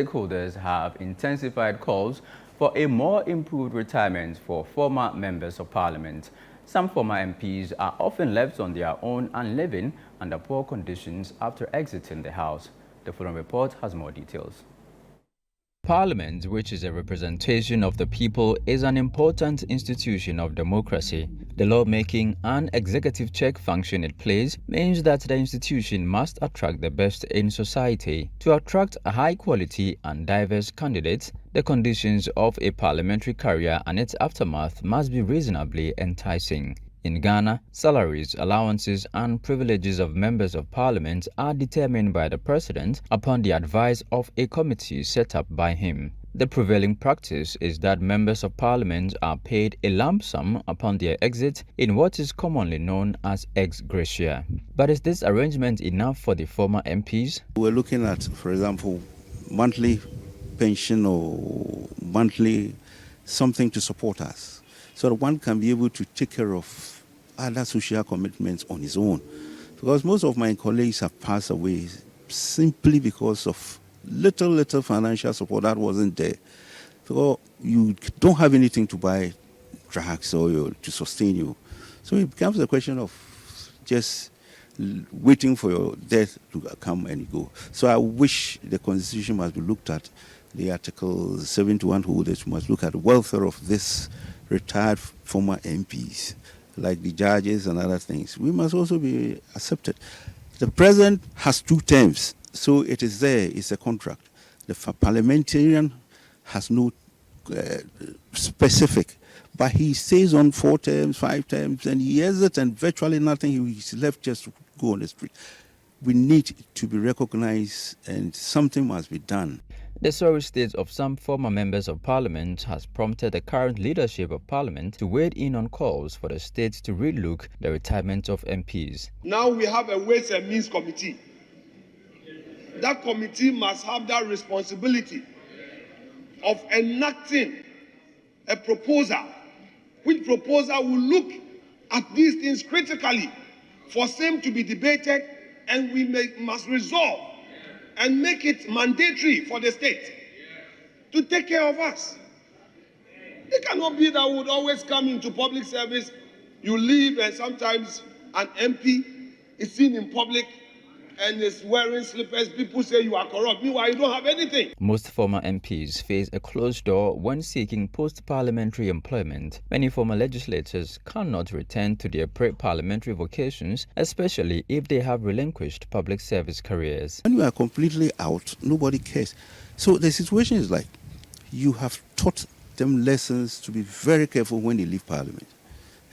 Stakeholders have intensified calls for a more improved retirement for former members of parliament. Some former MPs are often left on their own and living under poor conditions after exiting the House. The following report has more details. Parliament, which is a representation of the people, is an important institution of democracy. The lawmaking and executive check function it plays means that the institution must attract the best in society. To attract high-quality and diverse candidates, the conditions of a parliamentary career and its aftermath must be reasonably enticing. In Ghana, salaries, allowances and privileges of members of parliament are determined by the president upon the advice of a committee set up by him. The prevailing practice is that members of parliament are paid a lump sum upon their exit in what is commonly known as ex gratia. But is this arrangement enough for the former MPs? We're looking at, for example, monthly pension or monthly something to support us, so that one can be able to take care of other social commitments on his own. Because most of my colleagues have passed away simply because of little financial support that wasn't there. So you don't have anything to buy drugs or to sustain you. So it becomes a question of just waiting for your death to come and go. So I wish the Constitution must be looked at. The Article 71 holders must look at the welfare of this retired former MPs, like the judges and other things. We must also be accepted. The president has 2 terms, so it is there, it's a contract. The parliamentarian has no specific, but he stays on 4 terms, 5 terms, and he exits and virtually nothing, he's left just to go on the street. We need to be recognized and something must be done. The sorry state of some former members of parliament has prompted the current leadership of parliament to wade in on calls for the state to relook the retirement of MPs. Now we have a Ways and Means Committee. That committee must have that responsibility of enacting a proposal, which proposal will look at these things critically for same to be debated, and we must resolve and make it mandatory for the state to take care of us. It cannot be that we would always come into public service, you leave, and sometimes an MP is seen in public and is wearing slippers. People say you are corrupt. Meanwhile, you don't have anything. Most former MPs face a closed door when seeking post-parliamentary employment. Many former legislators cannot return to their pre-parliamentary vocations, especially if they have relinquished public service careers. When you are completely out, nobody cares. So the situation is like, you have taught them lessons to be very careful when they leave parliament.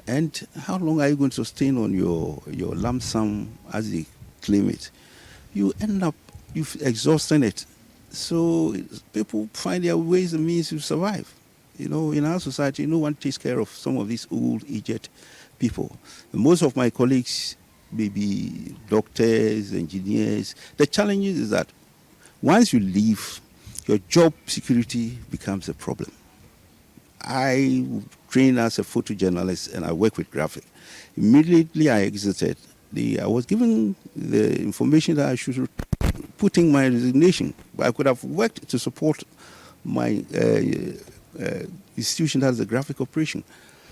And how long are you going to sustain on your lump sum, as they claim it? You end up exhausting it. So people find their ways and means to survive. You know, in our society, no one takes care of some of these old aged people. And most of my colleagues may be doctors, engineers. The challenge is that once you leave, your job security becomes a problem. I trained as a photojournalist and I work with graphic. Immediately I exited, I was given the information that I should put in my resignation. I could have worked to support my institution as a graphic operation.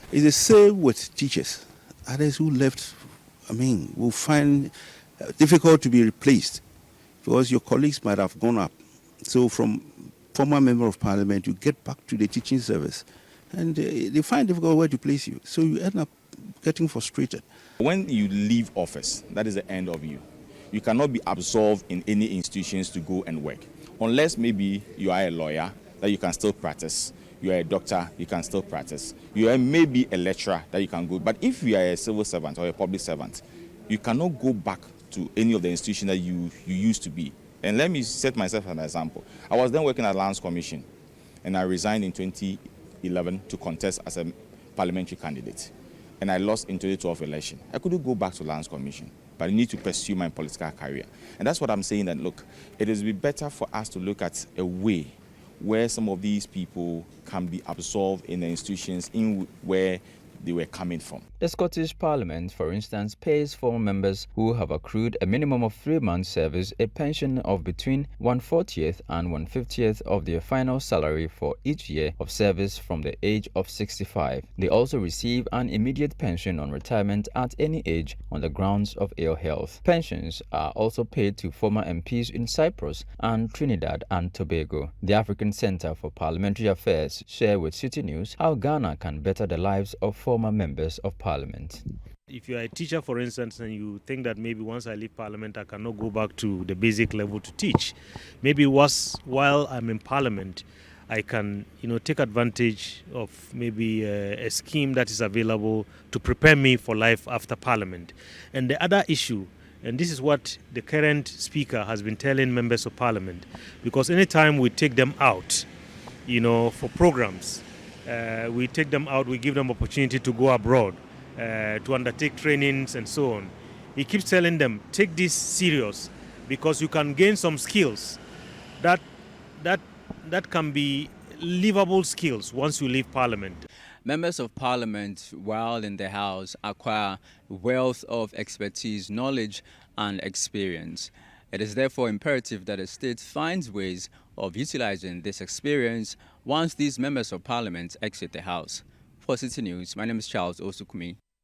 It's the same with teachers. Others who left, will find difficult to be replaced because your colleagues might have gone up. So from former member of parliament, you get back to the teaching service and they find difficult where to place you. So you end up getting frustrated. When you leave office, that is the end of you. You cannot be absolved in any institutions to go and work. Unless maybe you are a lawyer, that you can still practice. You are a doctor, you can still practice. You are maybe a lecturer, that you can go. But if you are a civil servant or a public servant, you cannot go back to any of the institutions that you used to be. And let me set myself an example. I was then working at Lands Commission, and I resigned in 2011 to contest as a parliamentary candidate. And I lost in 2012 election. I couldn't go back to Lands Commission, but I need to pursue my political career. And that's what I'm saying, that look, it is better for us to look at a way where some of these people can be absorbed in the institutions in where they were coming from. The Scottish Parliament, for instance, pays former members who have accrued a minimum of 3 months' service a pension of between 1/40th and 1/50th of their final salary for each year of service from the age of 65. They also receive an immediate pension on retirement at any age on the grounds of ill health. Pensions are also paid to former MPs in Cyprus and Trinidad and Tobago. The African Center for Parliamentary Affairs share with Citi News how Ghana can better the lives of former members of Parliament. If you are a teacher, for instance, and you think that maybe once I leave Parliament, I cannot go back to the basic level to teach, maybe while I'm in Parliament, I can, take advantage of maybe a scheme that is available to prepare me for life after Parliament. And the other issue, and this is what the current Speaker has been telling members of Parliament, because anytime we take them out, for programs, we take them out, we give them opportunity to go abroad, to undertake trainings and so on. He keeps telling them, take this serious, because you can gain some skills that can be livable skills once you leave Parliament. Members of Parliament, while in the House, acquire wealth of expertise, knowledge and experience. It is therefore imperative that the state finds ways of utilizing this experience once these members of Parliament exit the House. For Citi News, my name is Charles Osukumi.